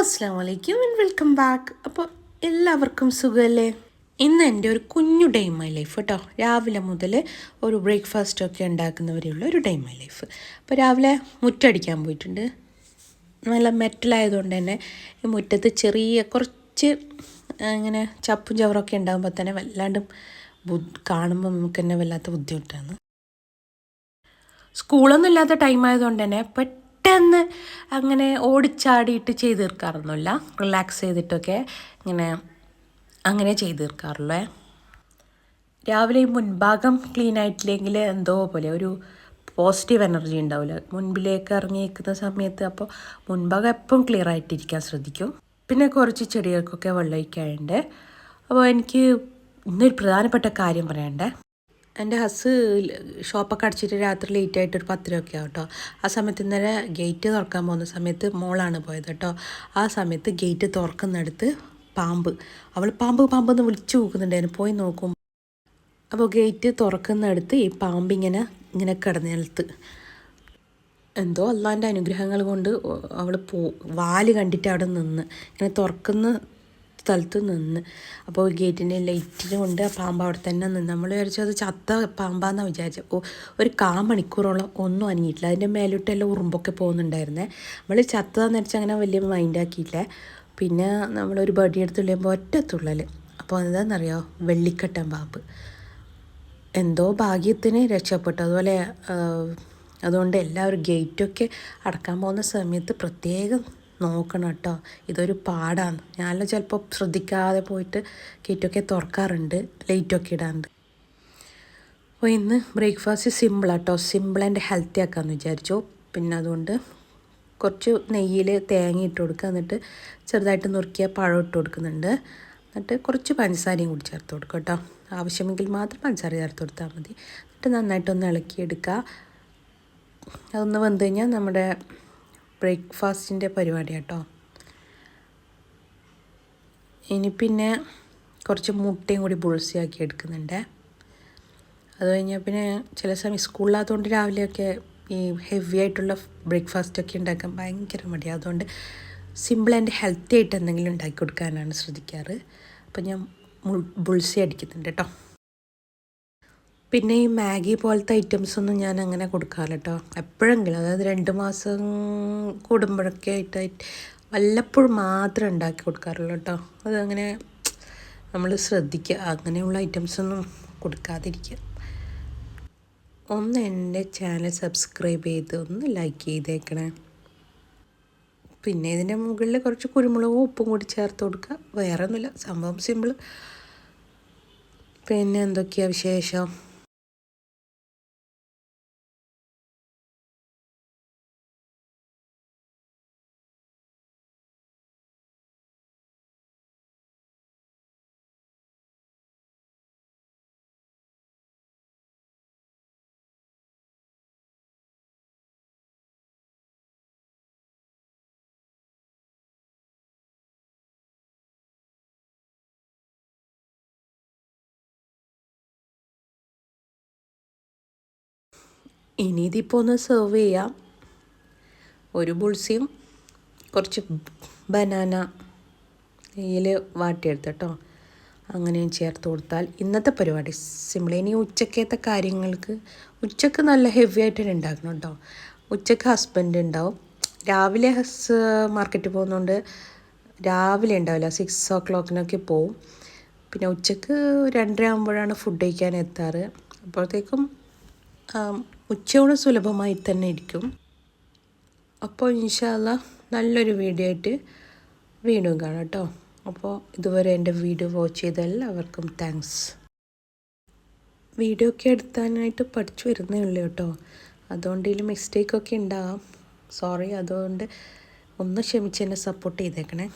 അസ്സലാമു അലൈക്കും and welcome back. അപ്പോൾ എല്ലാവർക്കും സുഖമല്ലേ? ഇന്ന് എൻ്റെ ഒരു കുഞ്ഞു ഡേ മൈ ലൈഫ് കേട്ടോ. രാവിലെ മുതൽ ഒരു ബ്രേക്ക്ഫാസ്റ്റൊക്കെ ഉണ്ടാക്കുന്നവരെയുള്ള ഒരു ഡേ മൈ ലൈഫ്. അപ്പോൾ രാവിലെ മുറ്റടിക്കാൻ പോയിട്ടുണ്ട്. നല്ല മെറ്റലായതുകൊണ്ട് തന്നെ ഈ മുറ്റത്ത് ചെറിയ കുറച്ച് ഇങ്ങനെ ചപ്പും ചവറൊക്കെ ഉണ്ടാകുമ്പോൾ തന്നെ വല്ലാണ്ടും കാണുമ്പോൾ നമുക്ക് തന്നെ വല്ലാത്ത ബുദ്ധിമുട്ടാണ്. സ്കൂളൊന്നും ഇല്ലാത്ത ടൈം ആയതുകൊണ്ട് തന്നെ പെട്ടെന്ന് അങ്ങനെ ഓടിച്ചാടിയിട്ട് ചെയ്ത് തീർക്കാറൊന്നുമില്ല. റിലാക്സ് ചെയ്തിട്ടൊക്കെ അങ്ങനെ ചെയ്ത് തീർക്കാറുള്ളേ. രാവിലെ ഈ മുൻഭാഗം ക്ലീൻ ആയിട്ടില്ലെങ്കിൽ എന്തോ പോലെ ഒരു പോസിറ്റീവ് എനർജി ഉണ്ടാവില്ല മുൻപിലേക്ക് ഇറങ്ങി നിൽക്കുന്ന സമയത്ത്. അപ്പോൾ മുൻഭാഗം എപ്പം ക്ലിയർ ആയിട്ടിരിക്കാൻ ശ്രദ്ധിക്കും. പിന്നെ കുറച്ച് ചെടികൾക്കൊക്കെ വെള്ളം ഒഴിക്കാറുണ്ട്. അപ്പോൾ എനിക്ക് ഇന്നൊരു പ്രധാനപ്പെട്ട കാര്യം പറയണ്ടേ. എൻ്റെ ഹസ് ഷോപ്പൊക്കെ അടച്ചിട്ട് രാത്രി ലേറ്റായിട്ട് ഒരു 10 ആവും കേട്ടോ. ആ സമയത്ത് ഇന്നലെ ഗേറ്റ് തുറക്കാൻ പോകുന്ന സമയത്ത് മോളാണ് പോയത് കേട്ടോ. ആ സമയത്ത് ഗേറ്റ് തുറക്കുന്നിടത്ത് അവൾ പാമ്പെന്ന് വിളിച്ചു നോക്കുന്നുണ്ടായിരുന്നു. പോയി നോക്കും. അപ്പോൾ ഗേറ്റ് തുറക്കുന്നിടത്ത് ഈ പാമ്പ് ഇങ്ങനെ കിടന്ന നിലത്ത് എന്തോ അള്ളാൻ്റെ അനുഗ്രഹങ്ങൾ കൊണ്ട് അവൾ വാല് കണ്ടിട്ട് അവിടെ നിന്ന് ഇങ്ങനെ തുറക്കുന്ന സ്ഥലത്ത് നിന്ന്. അപ്പോൾ ഗേറ്റിൻ്റെ ലൈറ്റിന് കൊണ്ട് ആ പാമ്പ് അവിടെ തന്നെ നിന്ന്. നമ്മൾ വിചാരിച്ചു അത് ചത്ത പാമ്പാന്നാണ് വിചാരിച്ചത്. അപ്പോൾ ഒരു മണിക്കൂറോളം ഒന്നും അനങ്ങിയിട്ടില്ല. അതിൻ്റെ മേലോട്ടെല്ലാം ഉറുമ്പൊക്കെ പോകുന്നുണ്ടായിരുന്നേ. നമ്മൾ ചത്തതാന്ന് വെച്ചാൽ അങ്ങനെ വലിയ മൈൻഡാക്കിയില്ല. പിന്നെ നമ്മളൊരു ബഡി എടുത്ത് തുള്ളിയുമ്പോൾ ഒറ്റത്തുള്ളൽ. അപ്പോൾ എന്താണെന്നറിയോ, വെള്ളിക്കട്ടൻ പാമ്പ്. എന്തോ ഭാഗ്യത്തിന് രക്ഷപ്പെട്ടു. അതുകൊണ്ട് എല്ലാവരും ഗേറ്റൊക്കെ അടക്കാൻ പോകുന്ന സമയത്ത് പ്രത്യേകം നോക്കണം കേട്ടോ. ഇതൊരു പാടാണ്. ഞാനെല്ലാം ചിലപ്പോൾ ശ്രദ്ധിക്കാതെ പോയിട്ട് ഗേറ്റൊക്കെ തുറക്കാറുണ്ട്, ലൈറ്റൊക്കെ ഇടാറുണ്ട്. അപ്പോൾ ഇന്ന് ബ്രേക്ക്ഫാസ്റ്റ് സിമ്പിളാട്ടോ. സിമ്പിൾ ആൻഡ് ഹെൽത്തി ആക്കാമെന്ന് വിചാരിച്ചു. പിന്നെ അതുകൊണ്ട് കുറച്ച് നെയ്യിൽ തേങ്ങ ഇട്ട് കൊടുക്കുക. എന്നിട്ട് ചെറുതായിട്ട് നുറുക്കിയ പഴം ഇട്ട് കൊടുക്കുന്നുണ്ട്. എന്നിട്ട് കുറച്ച് പഞ്ചസാരയും കൂടി ചേർത്ത് കൊടുക്കുക കേട്ടോ. ആവശ്യമെങ്കിൽ മാത്രം പഞ്ചസാര ചേർത്ത് കൊടുത്താൽ മതി. എന്നിട്ട് നന്നായിട്ടൊന്ന് ഇളക്കിയെടുക്കുക. അതൊന്ന് വെന്ത് കഴിഞ്ഞാൽ നമ്മുടെ ബ്രേക്ക്ഫാസ്റ്റിൻ്റെ പരിപാടി കേട്ടോ. ഇനി പിന്നെ കുറച്ച് മുട്ടയും കൂടി ബുൾസിയാക്കി എടുക്കുന്നുണ്ട്. അത് കഴിഞ്ഞാൽ പിന്നെ ചില സമയം സ്കൂളിലാത്തതുകൊണ്ട് രാവിലെയൊക്കെ ഈ ഹെവി ആയിട്ടുള്ള ബ്രേക്ക്ഫാസ്റ്റൊക്കെ ഉണ്ടാക്കാൻ ഭയങ്കര മടിയാണ്. അതുകൊണ്ട് സിമ്പിൾ ആൻഡ് ഹെൽത്തി ആയിട്ട് എന്തെങ്കിലും ഉണ്ടാക്കി കൊടുക്കാനാണ് ശ്രദ്ധിക്കാറ്. അപ്പോൾ ഞാൻ ബുൾസി അടിക്കുന്നുണ്ട് കേട്ടോ. പിന്നെ ഈ മാഗി പോലത്തെ ഐറ്റംസൊന്നും ഞാൻ അങ്ങനെ കൊടുക്കാറില്ല കേട്ടോ. എപ്പോഴെങ്കിലും, അതായത് 2 മാസം കൂടുമ്പോഴൊക്കെ ആയിട്ട് വല്ലപ്പോഴും മാത്രമേ ഉണ്ടാക്കി കൊടുക്കാറുള്ളൂ കേട്ടോ. അതങ്ങനെ നമ്മൾ ശ്രദ്ധിക്കുക, അങ്ങനെയുള്ള ഐറ്റംസൊന്നും കൊടുക്കാതിരിക്കുക. ഒന്ന് എൻ്റെ ചാനൽ സബ്സ്ക്രൈബ് ചെയ്ത് ഒന്ന് ലൈക്ക് ചെയ്തേക്കണേ. പിന്നെ ഇതിൻ്റെ മുകളിൽ കുറച്ച് കുരുമുളകും ഉപ്പും കൂടി ചേർത്ത് കൊടുക്കുക. വേറെ ഒന്നുമില്ല, സംഭവം സിമ്പിൾ. പിന്നെ എന്തൊക്കെയാണ് വിശേഷം? ഇനി ഇതിപ്പോൾ ഒന്ന് സെർവ് ചെയ്യാം. ഒരു ബുൾസിയും കുറച്ച് ബനാന നെയ്യിൽ വാട്ടിയെടുത്ത് കേട്ടോ, അങ്ങനെയും ചേർത്ത് കൊടുത്താൽ ഇന്നത്തെ പരിപാടി സിമ്പിൾ. ഇനി ഉച്ചക്കത്തെ കാര്യങ്ങൾക്ക് ഉച്ചക്ക് നല്ല ഹെവി ആയിട്ട് തന്നെ ഉണ്ടാക്കണം കേട്ടോ. ഉച്ചക്ക് ഹസ്ബൻഡ് ഉണ്ടാവും. രാവിലെ മാർക്കറ്റിൽ പോകുന്നതുകൊണ്ട് രാവിലെ ഉണ്ടാവില്ല, 6 o'clock പോവും. പിന്നെ ഉച്ചക്ക് 2:30 ആകുമ്പോഴാണ് ഫുഡ് കഴിക്കാൻ എത്താറ്. അപ്പോഴത്തേക്കും ഉച്ചയോട് സുലഭമായി തന്നെ ഇരിക്കും. അപ്പോൾ ഇൻഷാ അല്ലാഹ് നല്ലൊരു വീഡിയോ ആയിട്ട് വീണ്ടും കാണാം കേട്ടോ. അപ്പോൾ ഇതുവരെ എൻ്റെ വീഡിയോ വാച്ച് ചെയ്ത എല്ലാവർക്കും താങ്ക്സ്. വീഡിയോ ഒക്കെ എടുക്കാനായിട്ട് പഠിച്ചു വരുന്നേ ഉള്ളൂ കേട്ടോ. അതുകൊണ്ട് ഇതിൽ മിസ്റ്റേക്കൊക്കെ ഉണ്ടാകാം, സോറി. അതുകൊണ്ട് ഒന്ന് ക്ഷമിച്ച് എന്നെ സപ്പോർട്ട് ചെയ്തേക്കണേ.